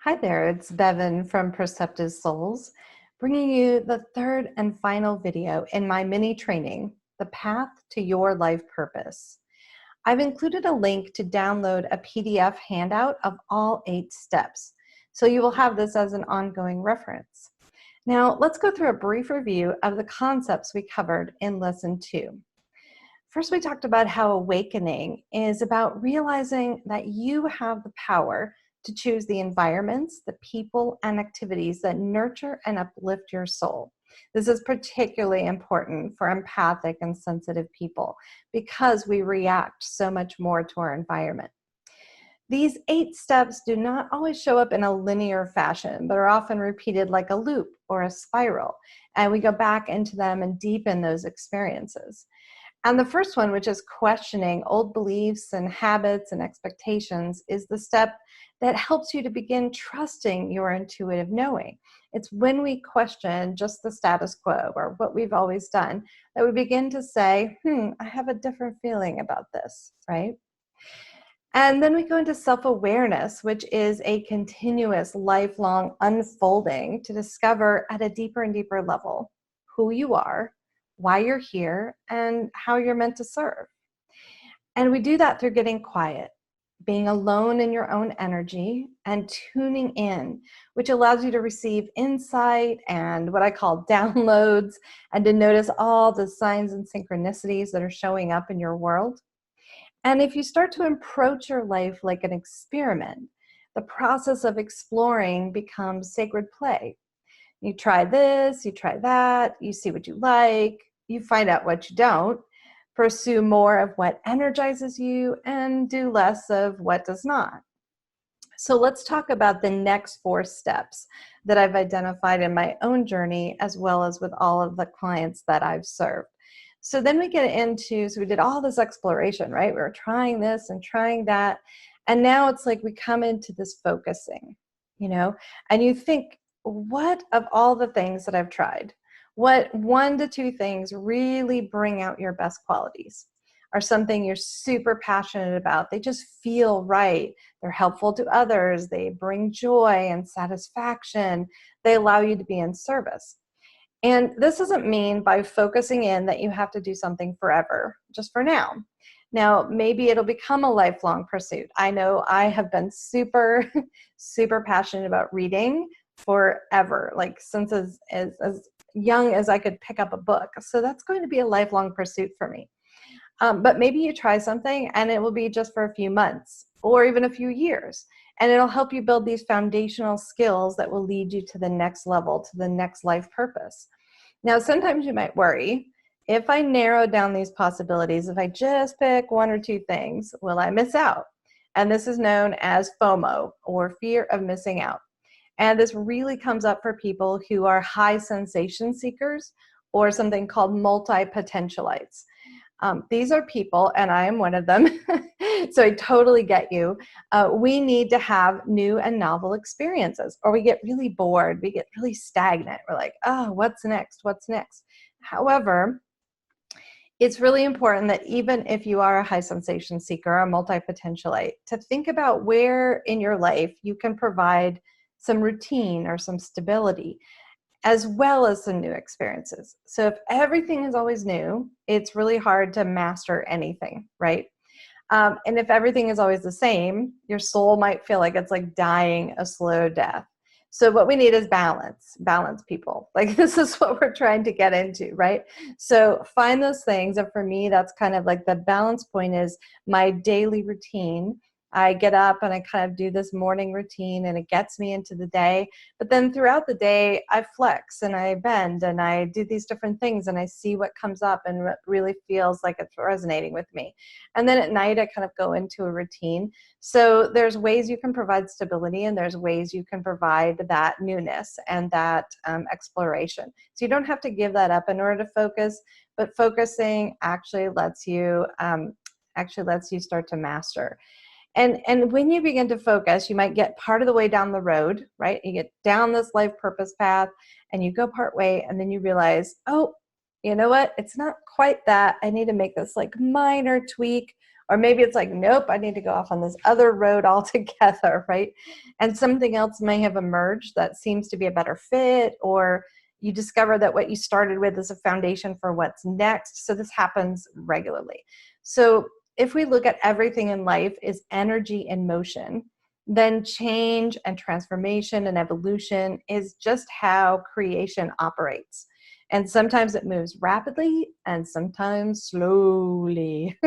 Hi there, it's Bevan from Perceptive Souls, bringing you the third and final video in my mini training, The Path to Your Life Purpose. I've included a link to download a PDF handout of all 8 steps, so you will have this as an ongoing reference. Now, let's go through a brief review of the concepts we covered in Lesson 2. First, we talked about how awakening is about realizing that you have the power to choose the environments, the people, and activities that nurture and uplift your soul. This is particularly important for empathic and sensitive people because we react so much more to our environment. These 8 steps do not always show up in a linear fashion, but are often repeated like a loop or a spiral, and we go back into them and deepen those experiences. And the first one, which is questioning old beliefs and habits and expectations, is the step that helps you to begin trusting your intuitive knowing. It's when we question just the status quo or what we've always done that we begin to say, I have a different feeling about this, right? And then we go into self-awareness, which is a continuous, lifelong unfolding to discover at a deeper and deeper level who you are, why you're here, and how you're meant to serve. And we do that through getting quiet, being alone in your own energy, and tuning in, which allows you to receive insight and what I call downloads, and to notice all the signs and synchronicities that are showing up in your world. And if you start to approach your life like an experiment, the process of exploring becomes sacred play. You try this, you try that, you see what you like, you find out what you don't, pursue more of what energizes you, and do less of what does not. So let's talk about the next 4 steps that I've identified in my own journey, as well as with all of the clients that I've served. So then we get into, so we did all this exploration, right? We were trying this and trying that. And now it's like we come into this focusing, and you think, what of all the things that I've tried, what 1 to 2 things really bring out your best qualities? Are something you're super passionate about. They just feel right. They're helpful to others. They bring joy and satisfaction. They allow you to be in service. And this doesn't mean by focusing in that you have to do something forever, just for now. Now, maybe it'll become a lifelong pursuit. I know I have been super, super passionate about reading forever, like since as young as I could pick up a book. So that's going to be a lifelong pursuit for me. But maybe you try something and it will be just for a few months or even a few years. And it'll help you build these foundational skills that will lead you to the next level, to the next life purpose. Now, sometimes you might worry, if I narrow down these possibilities, if I just pick 1 or 2 things, will I miss out? And this is known as FOMO, or fear of missing out. And this really comes up for people who are high sensation seekers or something called multi-potentialites. These are people, and I am one of them, so I totally get you. We need to have new and novel experiences, or we get really bored, we get really stagnant. We're like, oh, what's next? What's next? However, it's really important that even if you are a high sensation seeker, a multi-potentialite, to think about where in your life you can provide some routine or some stability, as well as some new experiences. So if everything is always new, it's really hard to master anything, right? And if everything is always the same, your soul might feel like it's like dying a slow death. So what we need is balance people. Like this is what we're trying to get into, right? So find those things. And for me, that's kind of like the balance point is my daily routine. I get up and I kind of do this morning routine and it gets me into the day. But then throughout the day, I flex and I bend and I do these different things and I see what comes up and what really feels like it's resonating with me. And then at night, I kind of go into a routine. So there's ways you can provide stability and there's ways you can provide that newness and that exploration. So you don't have to give that up in order to focus, but focusing actually lets you start to master. And when you begin to focus, you might get part of the way down the road, right? You get down this life purpose path and you go part way and then you realize, oh, you know what? It's not quite that. I need to make this like minor tweak Or maybe it's like, nope, I need to go off on this other road altogether, right? And something else may have emerged that seems to be a better fit, or you discover that what you started with is a foundation for what's next. So this happens regularly. So if we look at everything in life is energy in motion, then change and transformation and evolution is just how creation operates. And sometimes it moves rapidly and sometimes slowly,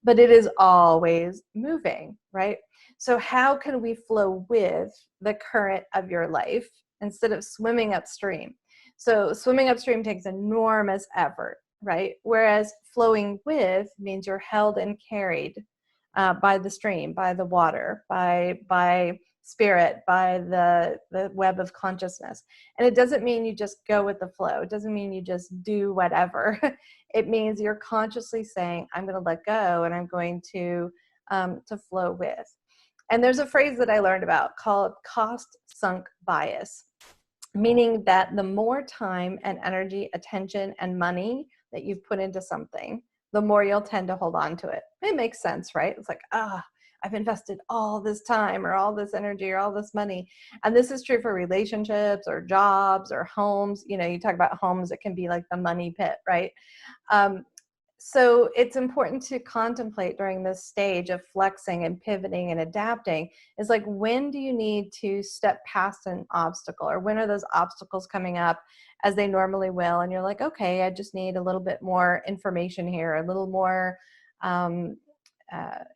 but it is always moving, right? So how can we flow with the current of your life instead of swimming upstream? So swimming upstream takes enormous effort, right? Whereas flowing with means you're held and carried by the stream, by the water, by spirit, by the web of consciousness. And it doesn't mean you just go with the flow. It doesn't mean you just do whatever. It means you're consciously saying, I'm going to let go and I'm going to flow with. And there's a phrase that I learned about called cost sunk bias, meaning that the more time and energy, attention, and money that you've put into something, the more you'll tend to hold on to it. It makes sense, right? It's like, I've invested all this time or all this energy or all this money. And this is true for relationships or jobs or homes. You know, you talk about homes, it can be like the money pit, right? So it's important to contemplate during this stage of flexing and pivoting and adapting is like, when do you need to step past an obstacle, or when are those obstacles coming up as they normally will? And you're like, okay, I just need a little bit more information here, a little more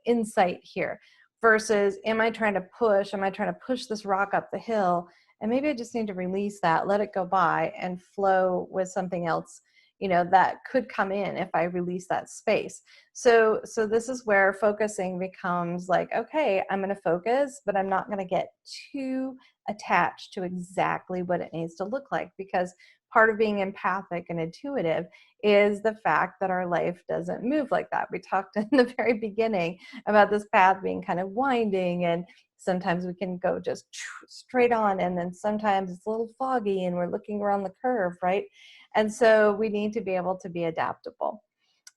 insight here, versus am I trying to push this rock up the hill? And maybe I just need to release that, let it go by and flow with something else, you know, that could come in if I release that space. So this is where focusing becomes like, okay, I'm going to focus, but I'm not going to get too attached to exactly what it needs to look like, because part of being empathic and intuitive is the fact that our life doesn't move like that. We talked in the very beginning about this path being kind of winding, and sometimes we can go just straight on, and then sometimes it's a little foggy and we're looking around the curve, right? And so we need to be able to be adaptable.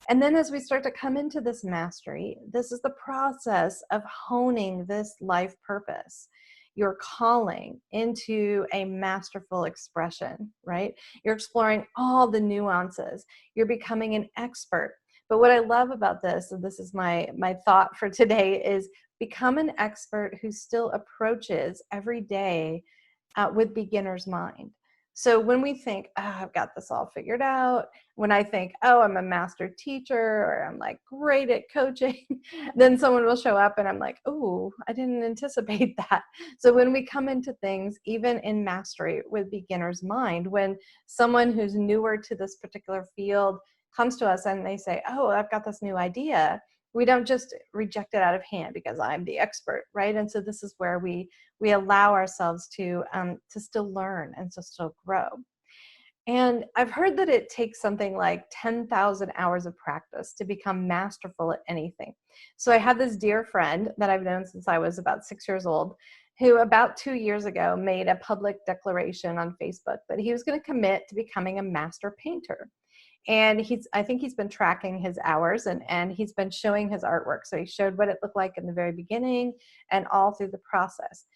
And then as we start to come into this mastery, this is the process of honing this life purpose, your calling into a masterful expression, right? You're exploring all the nuances. You're becoming an expert. But what I love about this, and this is my thought for today, is become an expert who still approaches every day with beginner's mind. So when we think, I've got this all figured out, when I think, I'm a master teacher, or I'm like great at coaching, then someone will show up and I'm like, I didn't anticipate that. So when we come into things, even in mastery with beginner's mind, when someone who's newer to this particular field comes to us and they say, I've got this new idea, we don't just reject it out of hand because I'm the expert, right? And so this is where we allow ourselves to still learn and to still grow. And I've heard that it takes something like 10,000 hours of practice to become masterful at anything. So I have this dear friend that I've known since I was about 6 years old, who about 2 years ago made a public declaration on Facebook that he was going to commit to becoming a master painter. And I think he's been tracking his hours, and he's been showing his artwork. So he showed what it looked like in the very beginning and all through the process.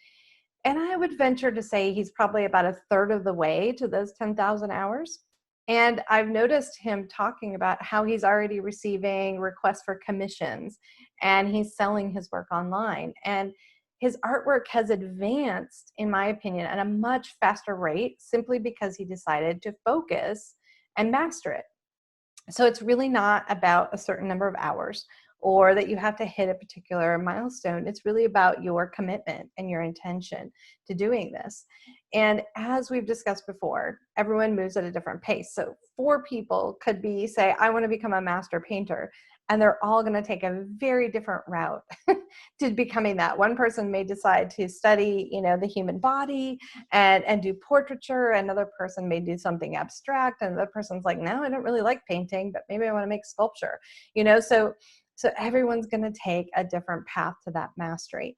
And I would venture to say he's probably about a third of the way to those 10,000 hours. And I've noticed him talking about how he's already receiving requests for commissions, and he's selling his work online. And his artwork has advanced, in my opinion, at a much faster rate, simply because he decided to focus and master it. So it's really not about a certain number of hours or that you have to hit a particular milestone. It's really about your commitment and your intention to doing this. And as we've discussed before, everyone moves at a different pace. So 4 people could say, I want to become a master painter. And they're all going to take a very different route to becoming that. One person may decide to study, the human body and do portraiture. Another person may do something abstract. And the person's like, no, I don't really like painting, but maybe I want to make sculpture, so everyone's going to take a different path to that mastery.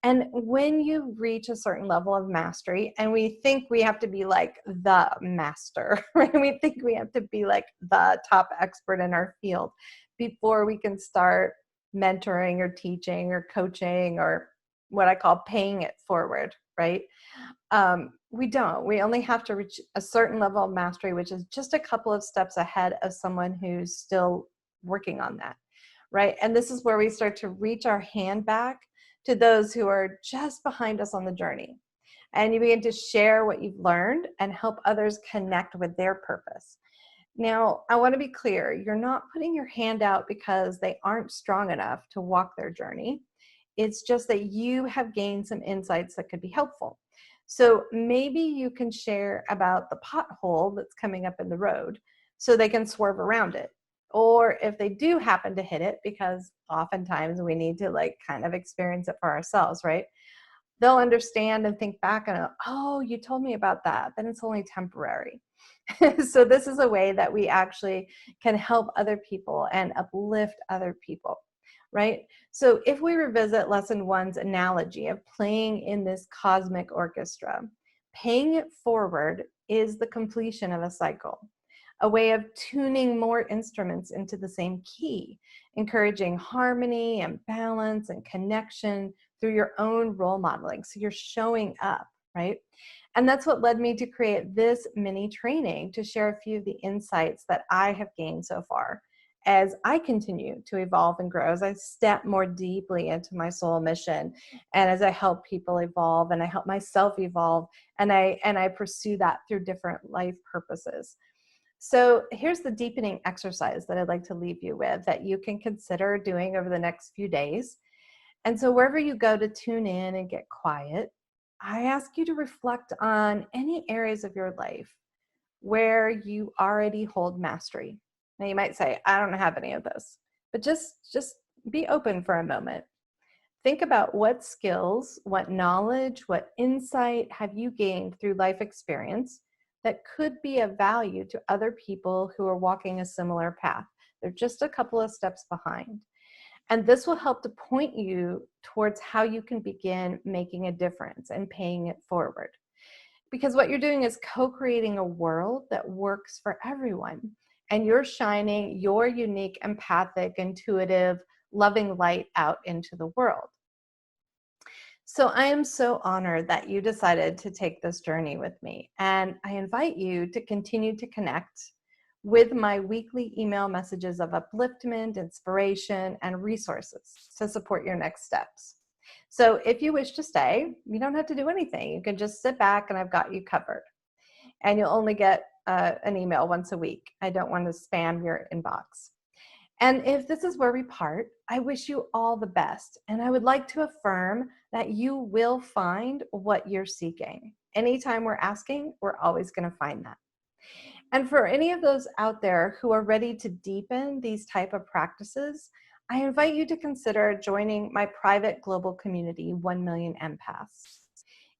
And when you reach a certain level of mastery, and we think we have to be like the master, right? We think we have to be like the top expert in our field before we can start mentoring or teaching or coaching or what I call paying it forward, right? We don't. We only have to reach a certain level of mastery, which is just a couple of steps ahead of someone who's still working on that, right? And this is where we start to reach our hand back to those who are just behind us on the journey. And you begin to share what you've learned and help others connect with their purpose. Now, I want to be clear, you're not putting your hand out because they aren't strong enough to walk their journey. It's just that you have gained some insights that could be helpful. So maybe you can share about the pothole that's coming up in the road so they can swerve around it. Or if they do happen to hit it, because oftentimes we need to like kind of experience it for ourselves, right? They'll understand and think back and, oh, you told me about that. Then it's only temporary. So this is a way that we actually can help other people and uplift other people, right? So if we revisit lesson one's analogy of playing in this cosmic orchestra, paying it forward is the completion of a cycle, a way of tuning more instruments into the same key, encouraging harmony and balance and connection through your own role modeling. So you're showing up, right? And that's what led me to create this mini training to share a few of the insights that I have gained so far as I continue to evolve and grow, as I step more deeply into my soul mission, and as I help people evolve and I help myself evolve, and I pursue that through different life purposes. So here's the deepening exercise that I'd like to leave you with that you can consider doing over the next few days. And so wherever you go to tune in and get quiet, I ask you to reflect on any areas of your life where you already hold mastery. Now you might say, I don't have any of this, but just be open for a moment. Think about what skills, what knowledge, what insight have you gained through life experience that could be of value to other people who are walking a similar path. They're just a couple of steps behind. And this will help to point you towards how you can begin making a difference and paying it forward. Because what you're doing is co-creating a world that works for everyone. And you're shining your unique, empathic, intuitive, loving light out into the world. So I am so honored that you decided to take this journey with me. And I invite you to continue to connect with my weekly email messages of upliftment, inspiration, and resources to support your next steps. So if you wish to stay, you don't have to do anything. You can just sit back and I've got you covered. And you'll only get an email once a week. I don't want to spam your inbox. And if this is where we part, I wish you all the best. And I would like to affirm that you will find what you're seeking. Anytime we're asking, we're always going to find that. And for any of those out there who are ready to deepen these type of practices, I invite you to consider joining my private global community, 1 Million Empaths.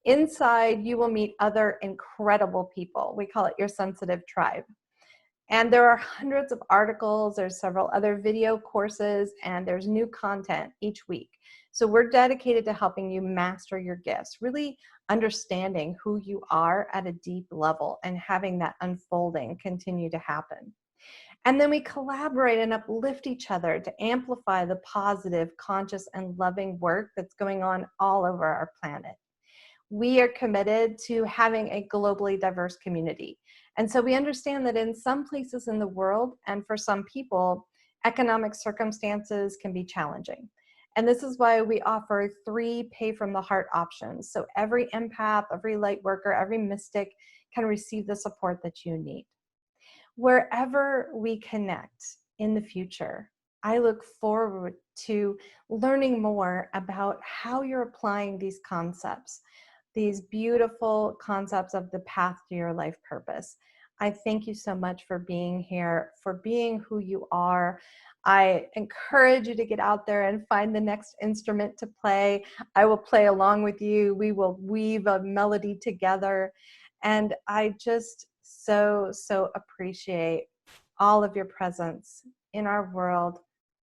Inside, you will meet other incredible people. We call it your sensitive tribe. And there are hundreds of articles, there's several other video courses, and there's new content each week. So we're dedicated to helping you master your gifts, really understanding who you are at a deep level and having that unfolding continue to happen. And then we collaborate and uplift each other to amplify the positive, conscious, and loving work that's going on all over our planet. We are committed to having a globally diverse community. And so we understand that in some places in the world, and for some people, economic circumstances can be challenging. And this is why we offer 3 pay from the heart options. So every empath, every light worker, every mystic can receive the support that you need. Wherever we connect in the future, I look forward to learning more about how you're applying these concepts, these beautiful concepts of the path to your life purpose. I thank you so much for being here, for being who you are. I encourage you to get out there and find the next instrument to play. I will play along with you. We will weave a melody together. And I just so appreciate all of your presence in our world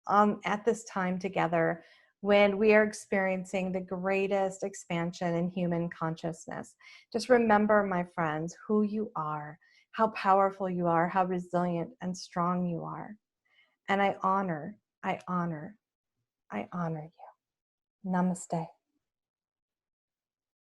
at this time together when we are experiencing the greatest expansion in human consciousness. Just remember, my friends, who you are, how powerful you are, how resilient and strong you are. And I honor I honor you. Namaste.